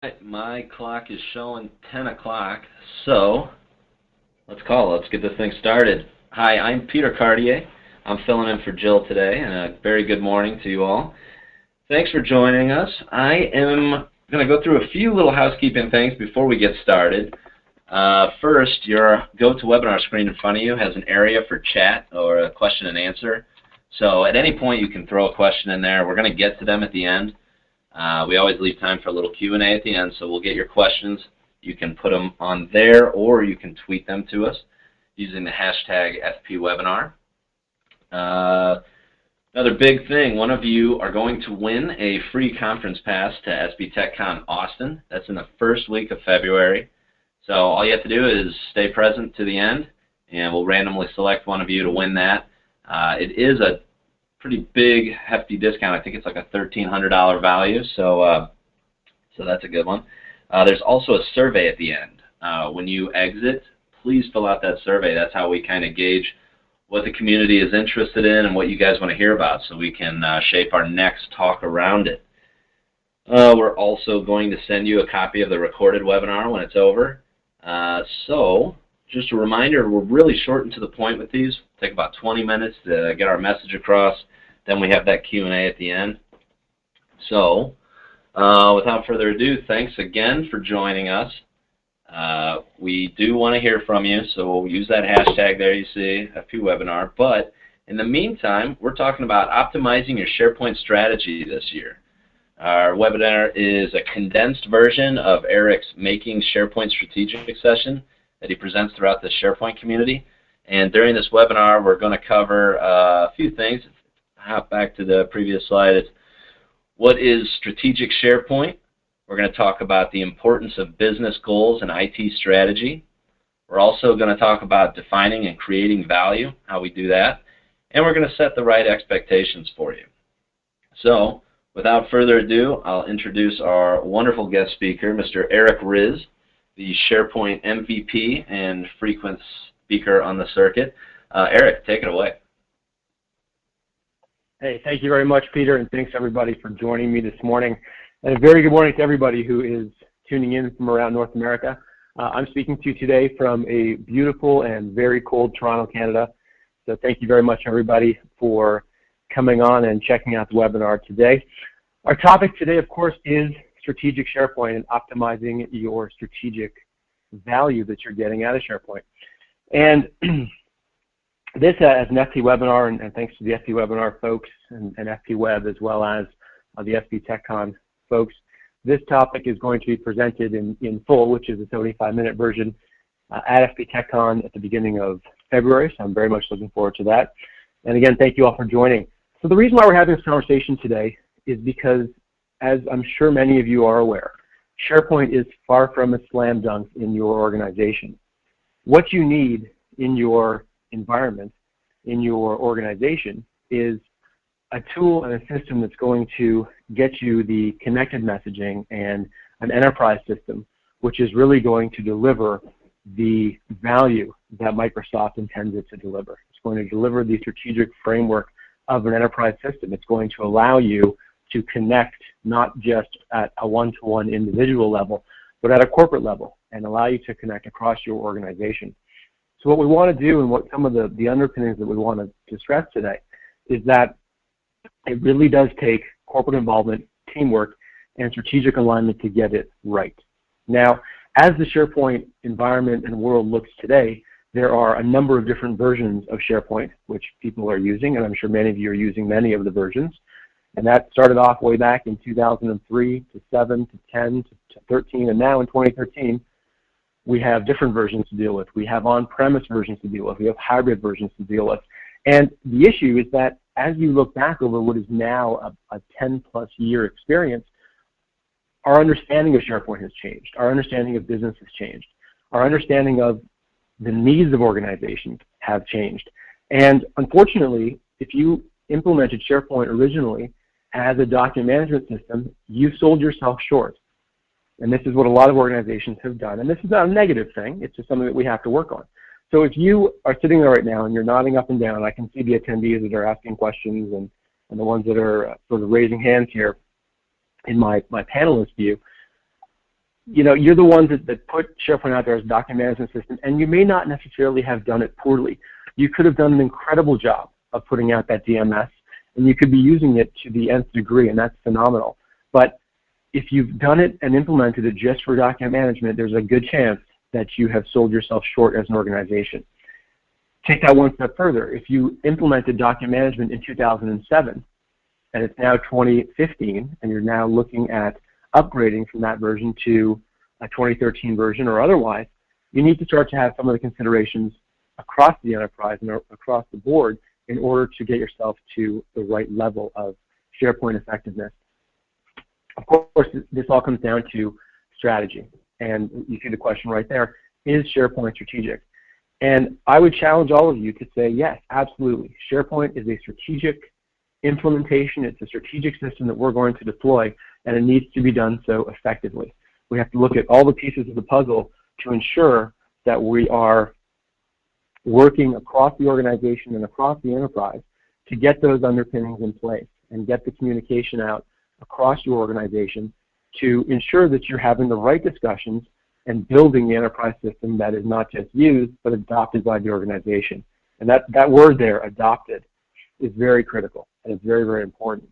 Right, my clock is showing 10 o'clock, so let's call. Let's get this thing started. Hi, I'm Peter Cartier. I'm filling in for Jill today, and a very good morning to you all. Thanks for joining us. I am going to go through a few little housekeeping things before we get started. First, your GoToWebinar screen in front of you has an area for chat or a question and answer. So at any point you can throw a question in there. We're going to get to them at the end. We always leave time for a little Q&A at the end, so we'll get your questions. You can put them on there, or you can tweet them to us using the hashtag Fpwebinar. Another big thing, one of you are going to win a free conference pass to SB TechCon Austin. That's in the first week of February. So all you have to do is stay present to the end, and we'll randomly select one of you to win that. It is a pretty big, hefty discount. I think it's like a $1,300 value, so that's a good one. There's also a survey at the end. When you exit, please fill out that survey. That's how we kind of gauge what the community is interested in and what you guys want to hear about, so we can shape our next talk around it. We're also going to send you a copy of the recorded webinar when it's over. So just a reminder, we're really short and to the point with these. Take about 20 minutes to get our message across. Then we have that Q&A at the end. So without further ado, thanks again for joining us. We do want to hear from you, so we'll use that hashtag there you see, Fpwebinar. But in the meantime, we're talking about optimizing your SharePoint strategy this year. Our webinar is a condensed version of Eric's Making SharePoint Strategic session that he presents throughout the SharePoint community. And during this webinar, we're going to cover a few things. Hop back to the previous slide. It's what is strategic SharePoint? We're going to talk about the importance of business goals and IT strategy. We're also going to talk about defining and creating value, how we do that. And we're going to set the right expectations for you. So without further ado, I'll introduce our wonderful guest speaker, Mr. Eric Riz, the SharePoint MVP and frequent speaker on the circuit. Eric, take it away. Hey, thank you very much, Peter, and thanks everybody for joining me this morning. And a very good morning to everybody who is tuning in from around North America. I'm speaking to you today from a beautiful and very cold Toronto, Canada. So thank you very much, everybody, for coming on and checking out the webinar today. Our topic today, of course, is strategic SharePoint and optimizing your strategic value that you're getting out of SharePoint. And this as an Fpwebinar, and thanks to the Fpwebinar folks and Fpweb as well as the SB TechCon folks, this topic is going to be presented in full, which is a 75-minute version at SB TechCon at the beginning of February, so I'm very much looking forward to that. And again, thank you all for joining. So the reason why we're having this conversation today is because, as I'm sure many of you are aware, SharePoint is far from a slam dunk in your organization. What you need in your environment, in your organization, is a tool and a system that's going to get you the connected messaging and an enterprise system, which is really going to deliver the value that Microsoft intends it to deliver. It's going to deliver the strategic framework of an enterprise system. It's going to allow you to connect not just at a one-to-one individual level, but at a corporate level, and allow you to connect across your organization. So what we want to do, and what some of the underpinnings that we want to stress today, is that it really does take corporate involvement, teamwork, and strategic alignment to get it right. Now, as the SharePoint environment and world looks today, there are a number of different versions of SharePoint which people are using, and I'm sure many of you are using many of the versions. And that started off way back in 2003 to 7 to 10 to 13, and now in 2013, we have different versions to deal with. We have on-premise versions to deal with. We have hybrid versions to deal with. And the issue is that as you look back over what is now a 10-plus year experience, our understanding of SharePoint has changed. Our understanding of business has changed. Our understanding of the needs of organizations have changed. And unfortunately, if you implemented SharePoint originally as a document management system, you sold yourself short. And this is what a lot of organizations have done. And this is not a negative thing. It's just something that we have to work on. So if you are sitting there right now and you're nodding up and down, I can see the attendees that are asking questions and the ones that are sort of raising hands here in my panelist view. you're the ones that put SharePoint out there as a document management system, and you may not necessarily have done it poorly. You could have done an incredible job of putting out that DMS, and you could be using it to the nth degree, and that's phenomenal. But if you've done it and implemented it just for document management, there's a good chance that you have sold yourself short as an organization. Take that one step further. If you implemented document management in 2007, and it's now 2015, and you're now looking at upgrading from that version to a 2013 version or otherwise, you need to start to have some of the considerations across the enterprise and across the board in order to get yourself to the right level of SharePoint effectiveness. Of course, this all comes down to strategy, and you see the question right there, is SharePoint strategic? And I would challenge all of you to say, yes, absolutely. SharePoint is a strategic implementation. It's a strategic system that we're going to deploy, and it needs to be done so effectively. We have to look at all the pieces of the puzzle to ensure that we are working across the organization and across the enterprise to get those underpinnings in place and get the communication out across your organization to ensure that you're having the right discussions and building the enterprise system that is not just used but adopted by the organization. And that word there, adopted, is very critical and it's very, very important.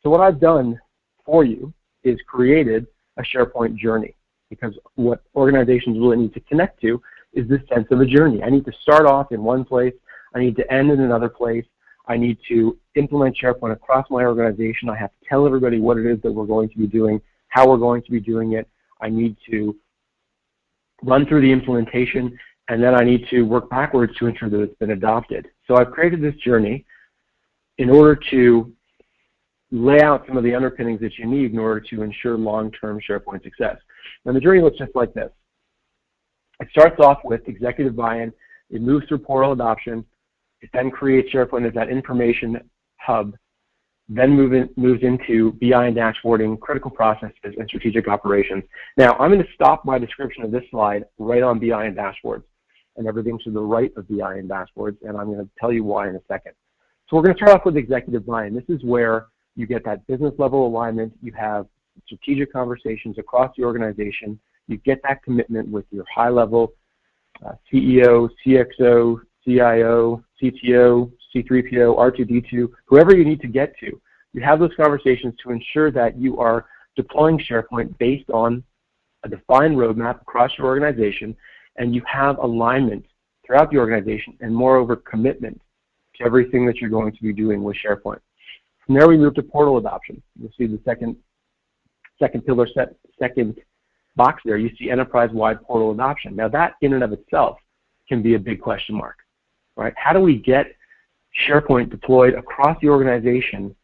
So what I've done for you is created a SharePoint journey, because what organizations really need to connect to is this sense of a journey. I need to start off in one place, I need to end in another place, I need to implement SharePoint across my organization, I have to tell everybody what it is that we're going to be doing, how we're going to be doing it, I need to run through the implementation, and then I need to work backwards to ensure that it's been adopted. So I've created this journey in order to lay out some of the underpinnings that you need in order to ensure long-term SharePoint success. And the journey looks just like this. It starts off with executive buy-in, it moves through portal adoption, it then creates SharePoint as that information hub, then moves into BI and dashboarding, critical processes, and strategic operations. Now, I'm going to stop my description of this slide right on BI and dashboards, and everything to the right of BI and dashboards, and I'm going to tell you why in a second. So we're going to start off with executive buy-in. This is where you get that business level alignment, you have strategic conversations across the organization, you get that commitment with your high-level CEO, CXO, CIO, CTO, C3PO, R2D2, whoever you need to get to. You have those conversations to ensure that you are deploying SharePoint based on a defined roadmap across your organization, and you have alignment throughout the organization and moreover commitment to everything that you're going to be doing with SharePoint. From there we move to portal adoption. You'll see the second pillar, second box there, you see enterprise-wide portal adoption. Now that in and of itself can be a big question mark, right? How do we get SharePoint deployed across the organization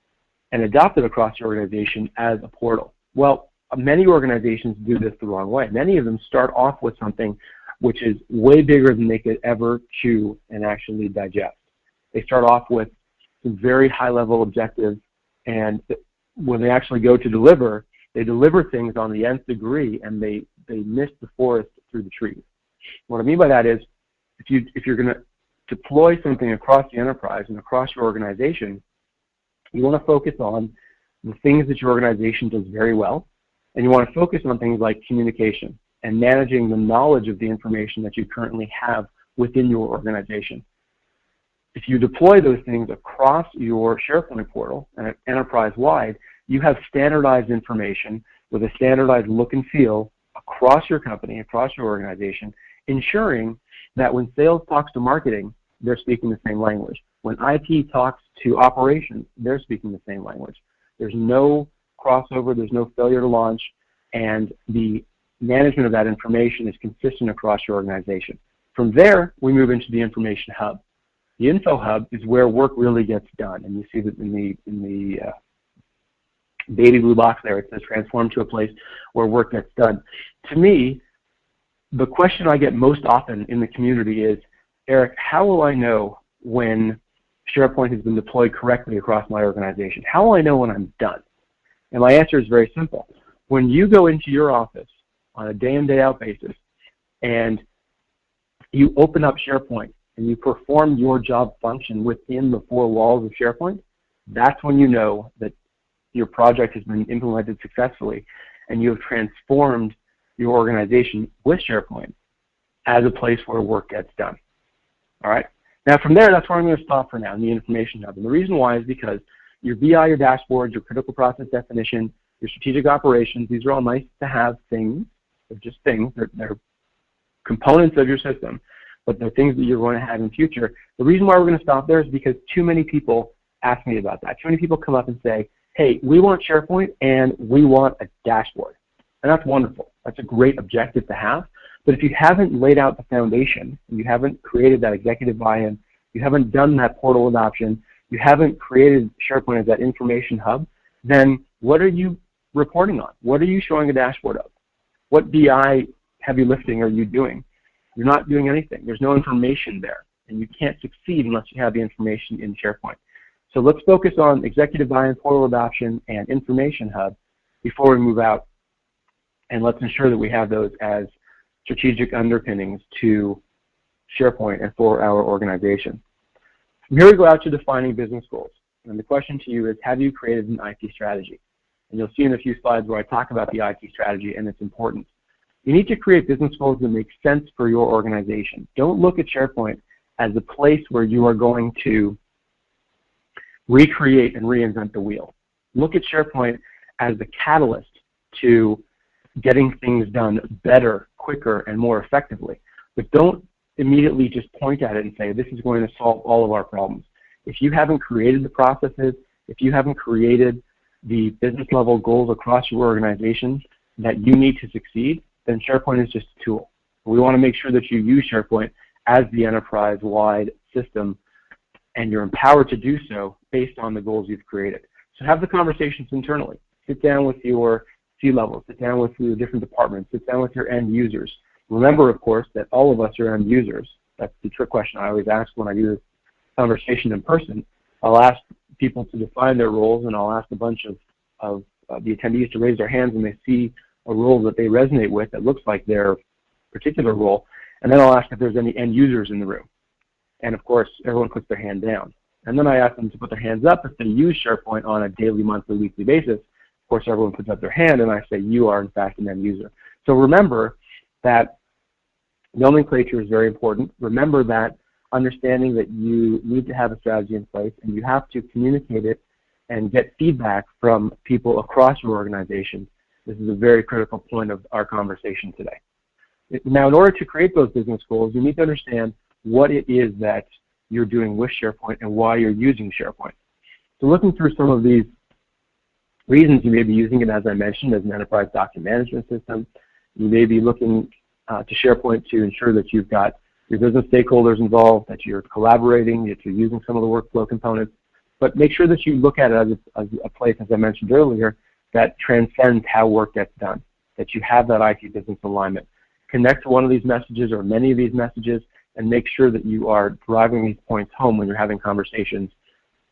and adopted across the organization as a portal? Well, many organizations do this the wrong way. Many of them start off with something which is way bigger than they could ever chew and actually digest. They start off with some very high-level objectives, and when they actually go to deliver, they deliver things on the nth degree, and they miss the forest through the trees. What I mean by that is, if you're going to deploy something across the enterprise and across your organization, you want to focus on the things that your organization does very well, and you want to focus on things like communication and managing the knowledge of the information that you currently have within your organization. If you deploy those things across your SharePoint portal and enterprise-wide, you have standardized information with a standardized look and feel across your company, across your organization, ensuring that when sales talks to marketing, they're speaking the same language. When IT talks to operations, they're speaking the same language. There's no crossover, there's no failure to launch, and the management of that information is consistent across your organization. From there, we move into the information hub. The info hub is where work really gets done, and you see that in the baby blue box there, it says transform to a place where work gets done. To me, the question I get most often in the community is, Eric, how will I know when SharePoint has been deployed correctly across my organization? How will I know when I'm done? And my answer is very simple. When you go into your office on a day in, day out basis and you open up SharePoint and you perform your job function within the four walls of SharePoint, that's when you know that your project has been implemented successfully and you have transformed your organization with SharePoint as a place where work gets done. All right? Now from there, that's where I'm going to stop for now in the Information Hub. And the reason why is because your BI, your dashboards, your critical process definition, your strategic operations, these are all nice to have things. They're just things. They're components of your system, but they're things that you're going to have in the future. The reason why we're going to stop there is because too many people ask me about that. Too many people come up and say, hey, we want SharePoint and we want a dashboard. And that's wonderful. That's a great objective to have. But if you haven't laid out the foundation, you haven't created that executive buy-in, you haven't done that portal adoption, you haven't created SharePoint as that information hub, then what are you reporting on? What are you showing a dashboard of? What BI heavy lifting are you doing? You're not doing anything. There's no information there. And you can't succeed unless you have the information in SharePoint. So let's focus on executive buy-in, portal adoption, and information hub before we move out. And let's ensure that we have those as strategic underpinnings to SharePoint and for our organization. From here we go out to defining business goals. And the question to you is, have you created an IT strategy? And you'll see in a few slides where I talk about the IT strategy and its importance. You need to create business goals that make sense for your organization. Don't look at SharePoint as a place where you are going to recreate and reinvent the wheel. Look at SharePoint as the catalyst to getting things done better, quicker, and more effectively. But don't immediately just point at it and say, this is going to solve all of our problems. If you haven't created the processes, if you haven't created the business level goals across your organization that you need to succeed, then SharePoint is just a tool. We want to make sure that you use SharePoint as the enterprise-wide system, and you're empowered to do so based on the goals you've created. So have the conversations internally. Sit down with your C-level, sit down with your different departments, sit down with your end users. Remember, of course, that all of us are end users. That's the trick question I always ask when I do this conversation in person. I'll ask people to define their roles, and I'll ask a bunch of the attendees to raise their hands when they see a role that they resonate with that looks like their particular role, and then I'll ask if there's any end users in the room. And of course, everyone puts their hand down. And then I ask them to put their hands up if they use SharePoint on a daily, monthly, weekly basis. Of course, everyone puts up their hand, and I say, you are in fact an end user. So remember that nomenclature is very important. Remember that understanding that you need to have a strategy in place, and you have to communicate it and get feedback from people across your organization. This is a very critical point of our conversation today. Now, in order to create those business goals, you need to understand what it is that you're doing with SharePoint and why you're using SharePoint. So looking through some of these reasons you may be using it, as I mentioned, as an enterprise document management system. You may be looking to SharePoint to ensure that you've got your business stakeholders involved, that you're collaborating, that you're using some of the workflow components. But make sure that you look at it as a place, as I mentioned earlier, that transcends how work gets done, that you have that IT business alignment. Connect to one of these messages or many of these messages and make sure that you are driving these points home when you're having conversations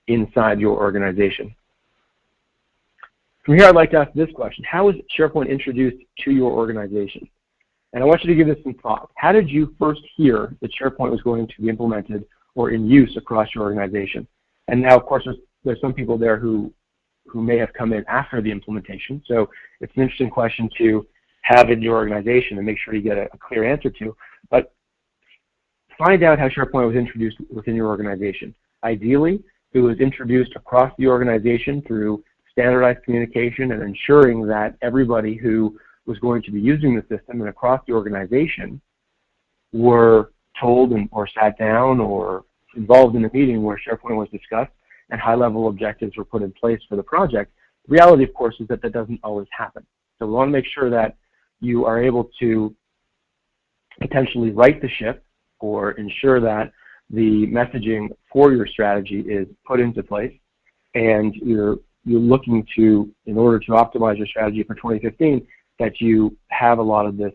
inside your organization. From here, I'd like to ask this question. How was SharePoint introduced to your organization? And I want you to give this some thought. How did you first hear that SharePoint was going to be implemented or in use across your organization? And now, of course, there's some people there who may have come in after the implementation. So it's an interesting question to have in your organization and make sure you get a clear answer to. But find out how SharePoint was introduced within your organization. Ideally, it was introduced across the organization through standardized communication and ensuring that everybody who was going to be using the system and across the organization were told or sat down or involved in a meeting where SharePoint was discussed and high-level objectives were put in place for the project. The reality, of course, is that that doesn't always happen. So we want to make sure that you are able to potentially right the ship or ensure that the messaging for your strategy is put into place, and you're looking to, in order to optimize your strategy for 2015, that you have a lot of this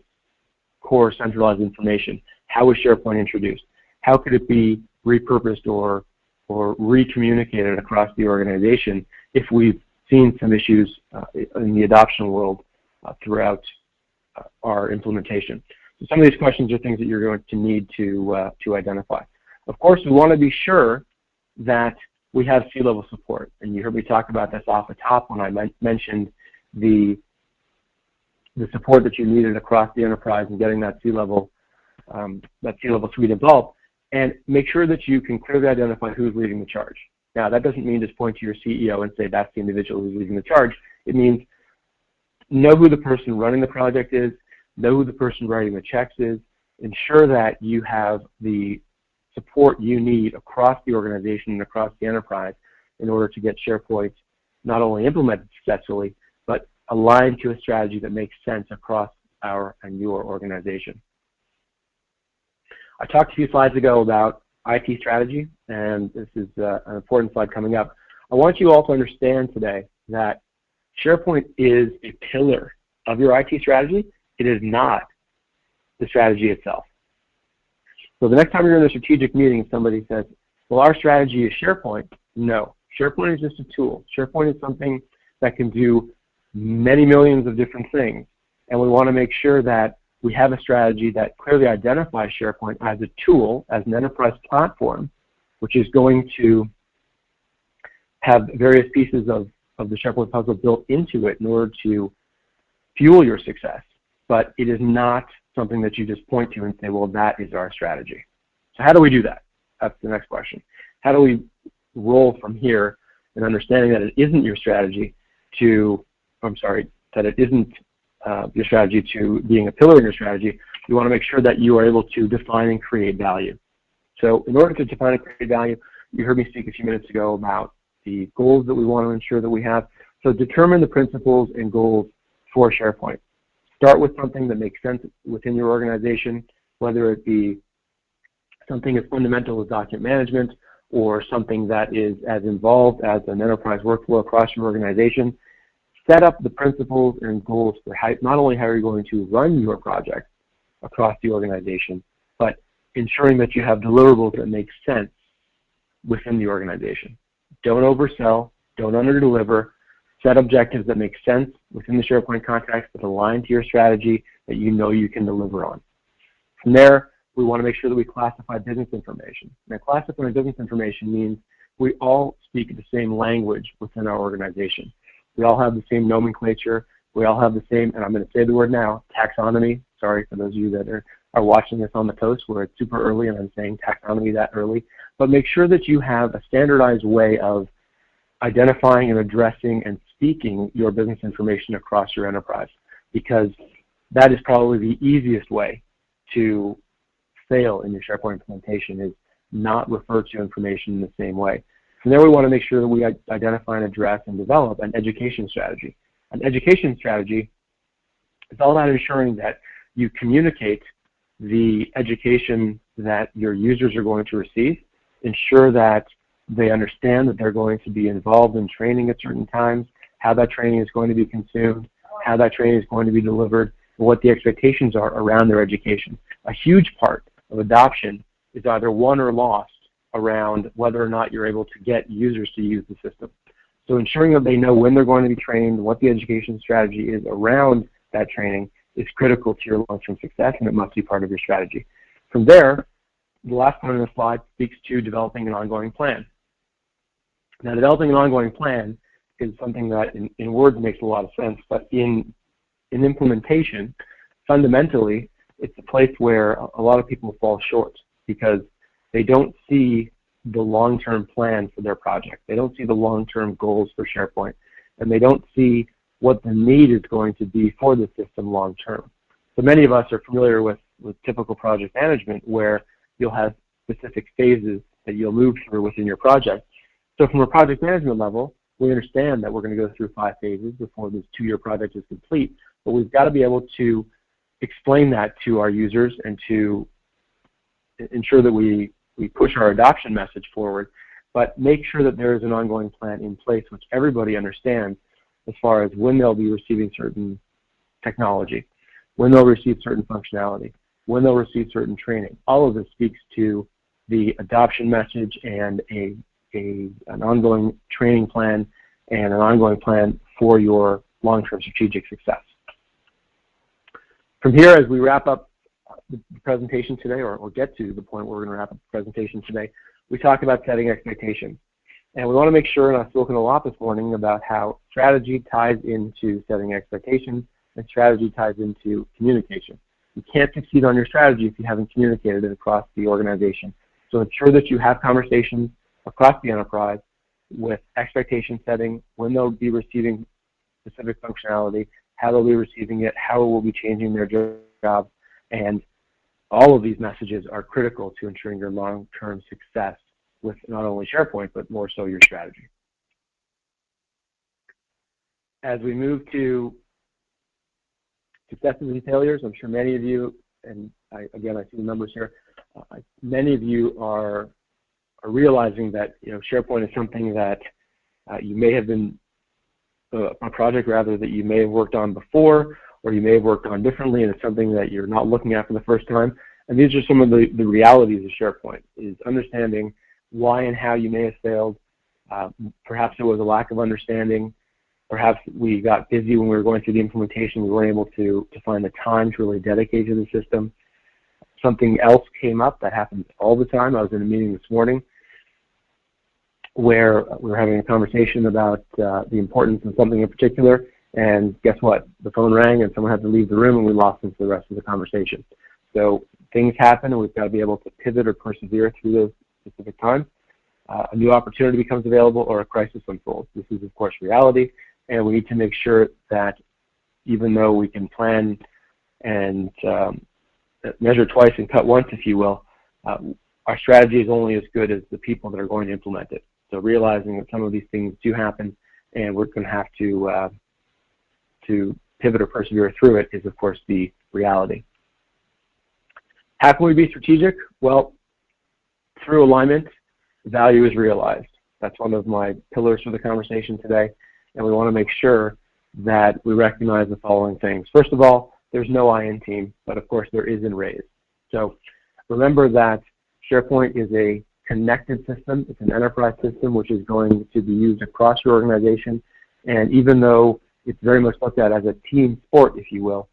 core centralized information. How was SharePoint introduced? How could it be repurposed or re-communicated across the organization if we've seen some issues in the adoption world throughout our implementation? So some of these questions are things that you're going to need to identify. Of course, we want to be sure that we have C-level support, and you heard me talk about this off the top when I mentioned the the support that you needed across the enterprise and getting that C-level suite involved, and make sure that you can clearly identify who's leading the charge. Now, that doesn't mean just point to your CEO and say that's the individual who's leading the charge. It means know who the person running the project is, know who the person writing the checks is, ensure that you have the support you need across the organization and across the enterprise in order to get SharePoint not only implemented successfully, but aligned to a strategy that makes sense across our and your organization. I talked a few slides ago about IT strategy, and this is an important slide coming up. I want you all to understand today that SharePoint is a pillar of your IT strategy. It is not the strategy itself. So the next time you're in a strategic meeting and somebody says, well, our strategy is SharePoint, no. SharePoint is just a tool. SharePoint is something that can do many millions of different things, and we want to make sure that we have a strategy that clearly identifies SharePoint as a tool, as an enterprise platform, which is going to have various pieces of the SharePoint puzzle built into it in order to fuel your success. But it is not something that you just point to and say, well, that is our strategy. So how do we do that? That's the next question. How do we roll from here in understanding that it isn't your strategy to, that it isn't your strategy to being a pillar in your strategy? You want to make sure that you are able to define and create value. So in order to define and create value, you heard me speak a few minutes ago about the goals that we want to ensure that we have. So determine the principles and goals for SharePoint. Start with something that makes sense within your organization, whether it be something as fundamental as document management or something that is as involved as an enterprise workflow across your organization. Set up the principles and goals for not only how you're going to run your project across the organization, but ensuring that you have deliverables that make sense within the organization. Don't oversell, don't underdeliver. Set objectives that make sense within the SharePoint context that align to your strategy that you know you can deliver on. From there, we want to make sure that we classify business information. Now, classifying business information means we all speak the same language within our organization. We all have the same nomenclature. We all have the same, and I'm going to say the word now, taxonomy. Sorry for those of you that are watching this on the coast where it's super early and I'm saying taxonomy that early. But make sure that you have a standardized way of identifying and addressing and speaking your business information across your enterprise, because that is probably the easiest way to fail in your SharePoint implementation, is not refer to information in the same way. From there, we want to make sure that we identify and address and develop an education strategy. An education strategy is all about ensuring that you communicate the education that your users are going to receive, ensure that they understand that they're going to be involved in training at certain times, how that training is going to be consumed, how that training is going to be delivered, and what the expectations are around their education. A huge part of adoption is either won or lost around whether or not you're able to get users to use the system. So ensuring that they know when they're going to be trained, what the education strategy is around that training is critical to your long-term success, and it must be part of your strategy. From there, the last point on the slide speaks to developing an ongoing plan. Now, developing an ongoing plan is something that in words makes a lot of sense, but in implementation, fundamentally, it's a place where a lot of people fall short because they don't see the long-term plan for their project. They don't see the long-term goals for SharePoint, and they don't see what the need is going to be for the system long-term. So many of us are familiar with typical project management where you'll have specific phases that you'll move through within your project. So from a project management level, we understand that we're going to go through 5 phases before this 2-year project is complete, but we've got to be able to explain that to our users and to ensure that we push our adoption message forward, but make sure that there is an ongoing plan in place which everybody understands as far as when they'll be receiving certain technology, when they'll receive certain functionality, when they'll receive certain training. All of this speaks to the adoption message and an ongoing training plan and an ongoing plan for your long-term strategic success. From here, as we wrap up the presentation today, or get to the point where we're going to wrap up the presentation today, we talk about setting expectations. And we want to make sure, and I've spoken a lot this morning about how strategy ties into setting expectations, and strategy ties into communication. You can't succeed on your strategy if you haven't communicated it across the organization. So ensure that you have conversations across the enterprise with expectation setting, when they'll be receiving specific functionality, how they'll be receiving it, how it will be changing their job, and all of these messages are critical to ensuring your long-term success with not only SharePoint, but more so your strategy. As we move to successes and failures, I'm sure many of you, and again, I see the numbers here, many of you are realizing that SharePoint is something that you may have been, a project rather that you may have worked on before, or you may have worked on differently, and it's something that you're not looking at for the first time. And these are some of the realities of SharePoint, is understanding why and how you may have failed. Perhaps there was a lack of understanding. Perhaps we got busy when we were going through the implementation. We weren't able to find the time to really dedicate to the system. Something else came up that happens all the time. I was in a meeting this morning where we were having a conversation about the importance of something in particular, and guess what? The phone rang and someone had to leave the room and we lost them for the rest of the conversation. So things happen and we've got to be able to pivot or persevere through those specific times. A new opportunity becomes available or a crisis unfolds. This is, of course, reality, and we need to make sure that even though we can plan and measure twice and cut once, if you will, our strategy is only as good as the people that are going to implement it. So realizing that some of these things do happen and we're going to have to pivot or persevere through it is, of course, the reality. How can we be strategic? Well, through alignment, value is realized. That's one of my pillars for the conversation today, and we want to make sure that we recognize the following things. First of all, there's no I in team, but of course there is in Riz. So remember that SharePoint is a connected system. It's an enterprise system which is going to be used across your organization, and even though it's very much looked at as a team sport, if you will,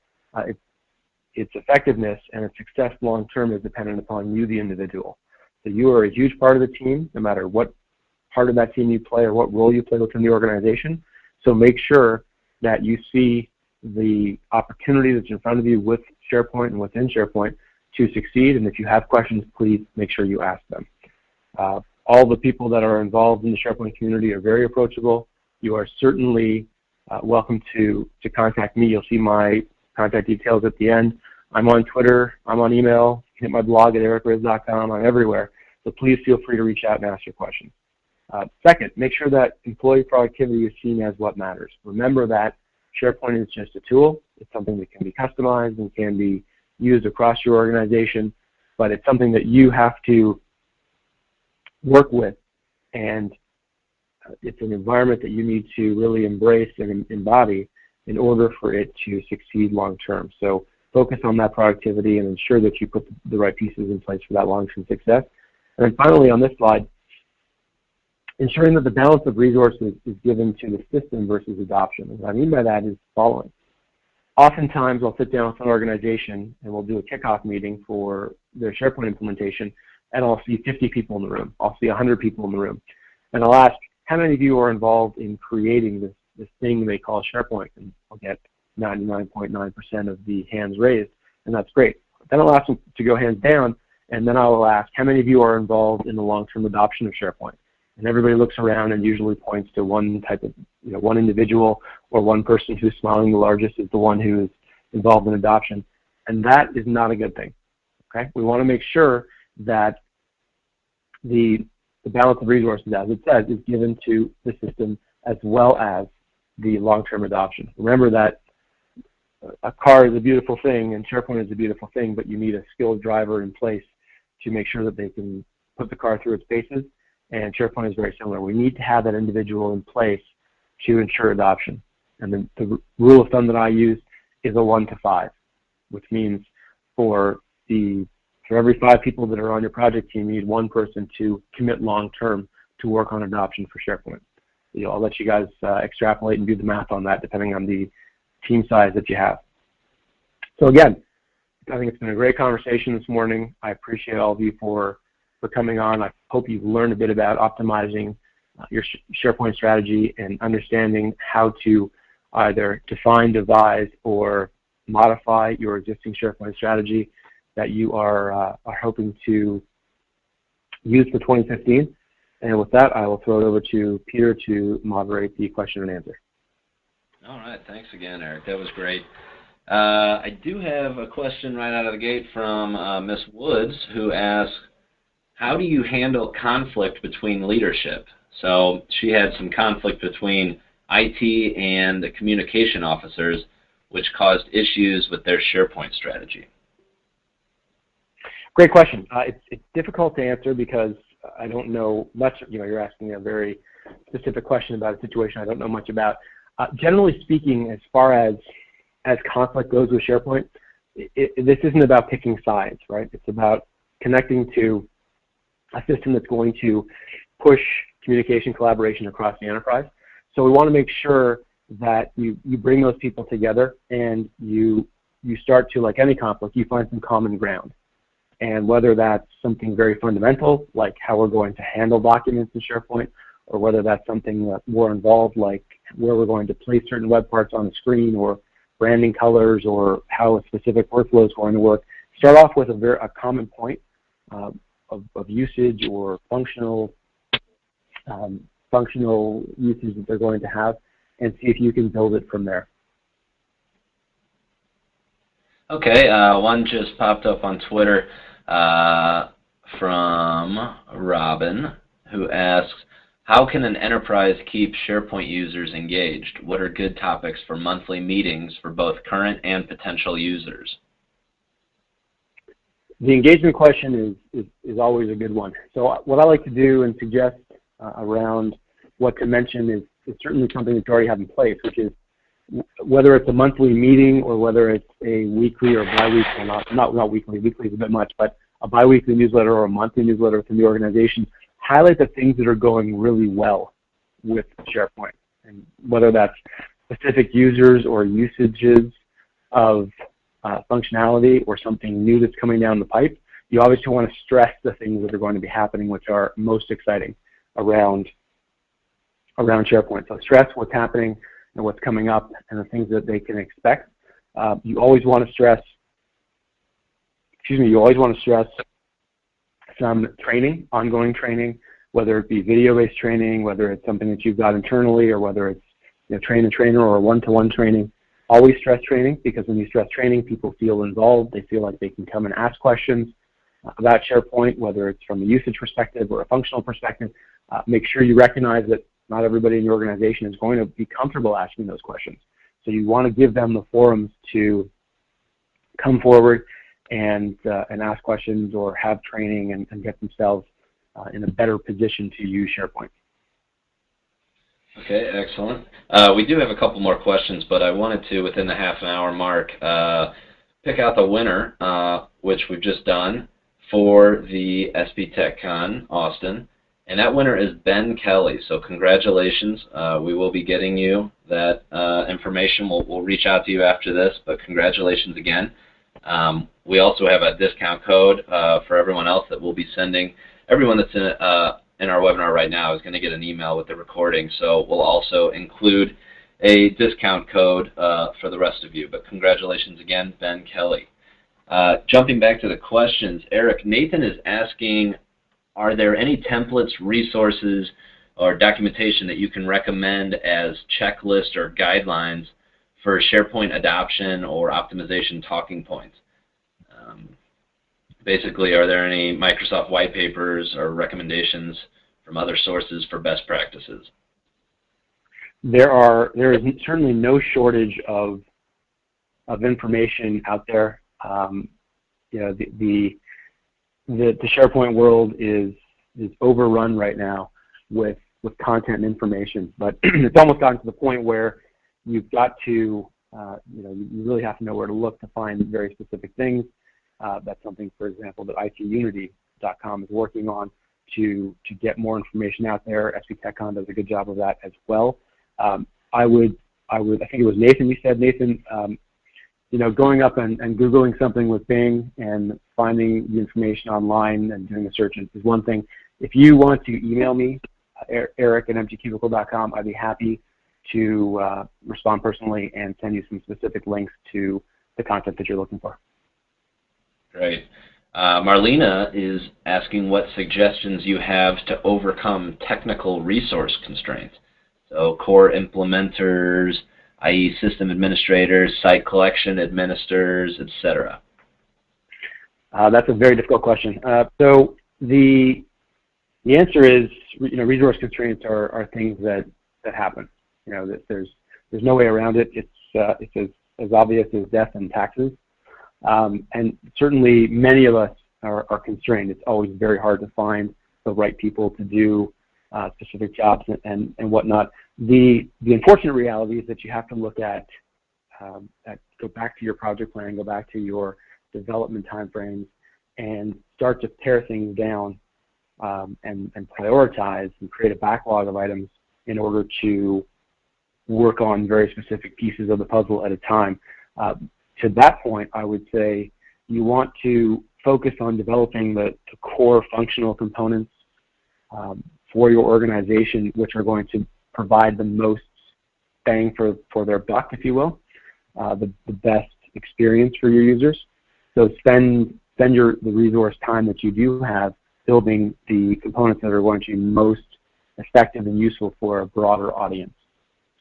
its effectiveness and its success long-term is dependent upon you, the individual. So you are a huge part of the team, no matter what part of that team you play or what role you play within the organization. So make sure that you see the opportunity that's in front of you with SharePoint and within SharePoint to succeed, and if you have questions, please make sure you ask them. All the people that are involved in the SharePoint community are very approachable. You are certainly welcome to contact me. You'll see my contact details at the end. I'm on Twitter, I'm on email, you can hit my blog at ericriz.com, I'm everywhere. So please feel free to reach out and ask your questions. Second, make sure that employee productivity is seen as what matters. Remember that SharePoint is just a tool. It's something that can be customized and can be used across your organization, but it's something that you have to work with, and it's an environment that you need to really embrace and embody in order for it to succeed long term. So focus on that productivity and ensure that you put the right pieces in place for that long-term success. And then finally on this slide, ensuring that the balance of resources is given to the system versus adoption. And what I mean by that is the following. Oftentimes I'll sit down with an organization and we'll do a kickoff meeting for their SharePoint implementation, and I'll see 50 people in the room. I'll see 100 people in the room. And I'll ask, how many of you are involved in creating this thing they call SharePoint? And I'll get 99.9% of the hands raised, and that's great. Then I'll ask them to go hands down, and then I will ask, how many of you are involved in the long-term adoption of SharePoint? And everybody looks around and usually points to one type of, one individual or one person who's smiling the largest is the one who is involved in adoption. And that is not a good thing, okay? We want to make sure that the balance of resources, as it says, is given to the system as well as the long-term adoption. Remember that a car is a beautiful thing and SharePoint is a beautiful thing, but you need a skilled driver in place to make sure that they can put the car through its paces, and SharePoint is very similar. We need to have that individual in place to ensure adoption. And the rule of thumb that I use is a 1 to 5, which means for every 5 people that are on your project team, you need 1 person to commit long-term to work on adoption for SharePoint. I'll let you guys extrapolate and do the math on that depending on the team size that you have. So again, I think it's been a great conversation this morning. I appreciate all of you for coming on. I hope you've learned a bit about optimizing your SharePoint strategy and understanding how to either define, devise, or modify your existing SharePoint strategy that you are hoping to use for 2015. And with that, I will throw it over to Peter to moderate the question and answer. All right, thanks again, Eric. That was great. I do have a question right out of the gate from Ms. Woods, who asks, how do you handle conflict between leadership? So she had some conflict between IT and the communication officers, which caused issues with their SharePoint strategy. Great question. It's difficult to answer because I don't know much. You're asking a very specific question about a situation I don't know much about. Generally speaking, as far as conflict goes with SharePoint, this isn't about picking sides, right? It's about connecting to a system that's going to push communication collaboration across the enterprise. So we want to make sure that you bring those people together and you start to, like any conflict, you find some common ground. And whether that's something very fundamental, like how we're going to handle documents in SharePoint, or whether that's something that's more involved, like where we're going to place certain web parts on the screen, or branding colors, or how a specific workflow is going to work, start off with a common point of usage or functional usage that they're going to have, and see if you can build it from there. Okay, one just popped up on Twitter from Robin, who asks, how can an enterprise keep SharePoint users engaged? What are good topics for monthly meetings for both current and potential users? The engagement question is always a good one. So what I like to do and suggest around what to mention is certainly something that you already have in place, which is whether it's a monthly meeting or whether it's a weekly or bi-weekly, not weekly is a bit much, but a bi-weekly newsletter or a monthly newsletter within the organization, highlight the things that are going really well with SharePoint, and whether that's specific users or usages of functionality or something new that's coming down the pipe. You obviously want to stress the things that are going to be happening which are most exciting around SharePoint. So stress what's happening and what's coming up and the things that they can expect. You always want to stress some training, ongoing training, whether it be video-based training, whether it's something that you've got internally, or whether it's train a trainer or one-to-one training. Always stress training, because when you stress training, people feel involved. They feel like they can come and ask questions about SharePoint, whether it's from a usage perspective or a functional perspective. Make sure you recognize that not everybody in your organization is going to be comfortable asking those questions. So you want to give them the forums to come forward and ask questions or have training and get themselves in a better position to use SharePoint. Okay, excellent. We do have a couple more questions, but I wanted to, within the half an hour mark, pick out the winner, which we've just done for the SB TechCon Austin. And that winner is Ben Kelly. So congratulations. We will be getting you that information. We'll reach out to you after this, but congratulations again. We also have a discount code for everyone else that we'll be sending. Everyone that's in our webinar right now is going to get an email with the recording. So we'll also include a discount code for the rest of you. But congratulations again, Ben Kelly. Jumping back to the questions, Eric, Nathan is asking, are there any templates, resources, or documentation that you can recommend as checklists or guidelines for SharePoint adoption or optimization talking points? Basically, are there any Microsoft white papers or recommendations from other sources for best practices? There is certainly no shortage of information out there. The SharePoint world is overrun right now with content and information, but it's almost gotten to the point where you've got to, you really have to know where to look to find very specific things. That's something, for example, that itunity.com is working on to get more information out there. SB TechCon does a good job of that as well. I think it was Nathan, you said, Nathan, going up and Googling something with Bing and finding the information online and doing a search is one thing. If you want to email me, Eric at emptycubicle.com, I'd be happy to respond personally and send you some specific links to the content that you're looking for. Great. Marlena is asking what suggestions you have to overcome technical resource constraints. So core implementers, i.e. system administrators, site collection administrators, etc. That's a very difficult question. So the answer is, resource constraints are things that happen. That there's no way around it. It's as obvious as death and taxes. And certainly many of us are constrained. It's always very hard to find the right people to do specific jobs and whatnot. The unfortunate reality is that you have to look at go back to your project plan, go back to your development timeframes, and start to pare things down and prioritize and create a backlog of items in order to work on very specific pieces of the puzzle at a time. To that point, I would say you want to focus on developing the core functional components for your organization, which are going to provide the most bang for their buck, if you will, the best experience for your users. So spend the resource time that you do have building the components that are going to be most effective and useful for a broader audience.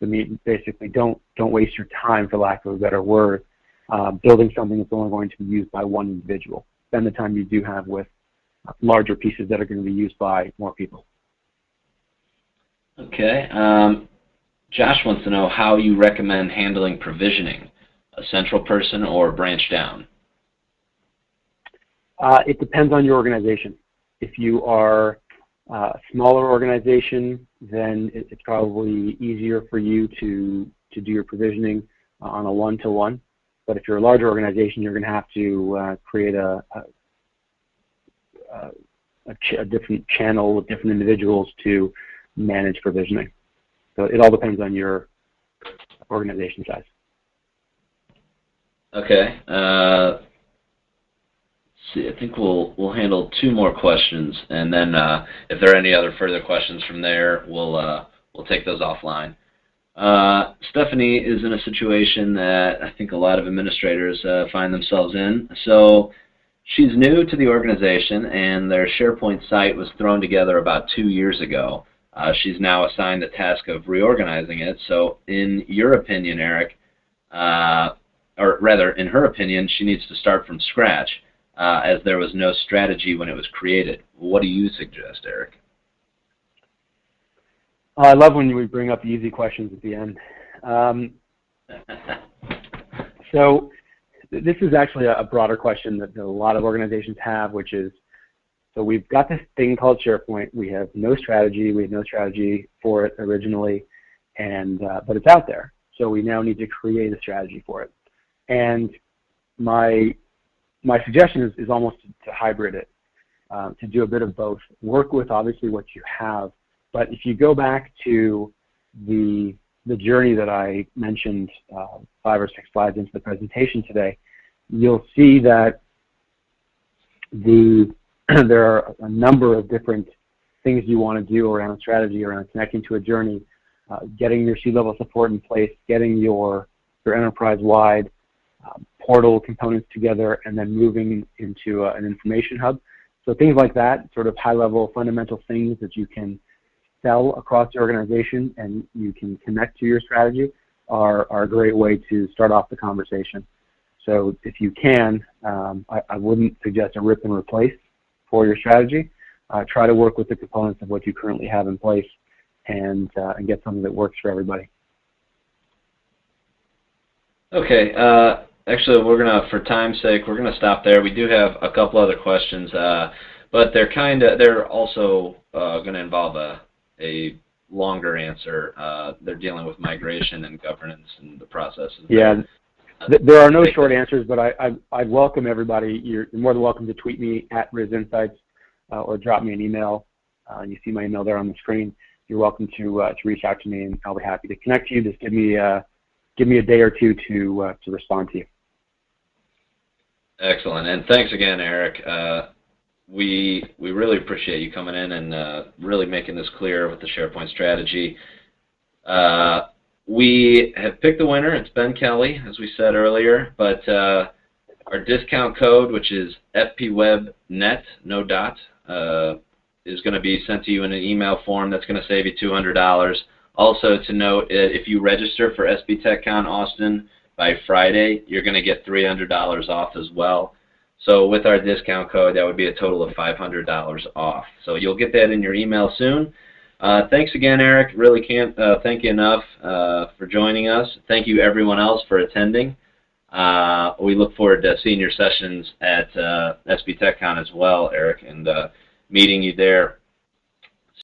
So basically, don't waste your time, for lack of a better word, building something that's only going to be used by one individual. Spend the time you do have with larger pieces that are going to be used by more people. Okay. Josh wants to know how you recommend handling provisioning, a central person or branch down. It depends on your organization. If you are a smaller organization, then it's probably easier for you to do your provisioning on a one-to-one. But if you're a larger organization, you're going to have to create a different channel with different individuals to manage provisioning. So it all depends on your organization size. Okay. See, I think we'll handle two more questions, and then if there are any other further questions from there, we'll take those offline. Stephanie is in a situation that I think a lot of administrators find themselves in. So she's new to the organization, and their SharePoint site was thrown together about 2 years ago. She's now assigned the task of reorganizing it. So in your opinion, Eric, or rather, in her opinion, she needs to start from scratch, as there was no strategy when it was created. What do you suggest, Eric? I love when we bring up easy questions at the end. So this is actually a broader question that a lot of organizations have, which is, so we've got this thing called SharePoint. We have no strategy. We had no strategy for it originally, and but it's out there. So we now need to create a strategy for it. And my suggestion is almost to hybrid it, to do a bit of both. Work with obviously what you have, but if you go back to the journey that I mentioned 5 or 6 slides into the presentation today, you'll see that there are a number of different things you want to do around strategy, around connecting to a journey, getting your C-level support in place, getting your enterprise-wide portal components together, and then moving into an information hub. So things like that, sort of high-level fundamental things that you can sell across your organization and you can connect to your strategy are a great way to start off the conversation. So if you can, I wouldn't suggest a rip and replace for your strategy. Try to work with the components of what you currently have in place and get something that works for everybody. Okay. Actually, for time's sake, we're gonna stop there. We do have a couple other questions, but they're also gonna involve a longer answer. They're dealing with migration and governance and the processes. Yeah, there are no short answers, but I'd welcome everybody. You're more than welcome to tweet me at Riz Insights or drop me an email. You see my email there on the screen. You're welcome to reach out to me, and I'll be happy to connect to you. Just give me a day or two to respond to you. Excellent, and thanks again, Eric. We really appreciate you coming in and really making this clear with the SharePoint strategy. we have picked the winner. It's Ben Kelly, as we said earlier, but our discount code, which is Fpweb.net, no dot, is going to be sent to you in an email form. That's going to save you $200. Also to note, if you register for SB TechCon Austin by Friday, you're going to get $300 off as well. So with our discount code, that would be a total of $500 off. So you'll get that in your email soon. Thanks again, Eric. Really can't thank you enough for joining us. Thank you, everyone else, for attending. We look forward to seeing your sessions at SB TechCon as well, Eric, and meeting you there.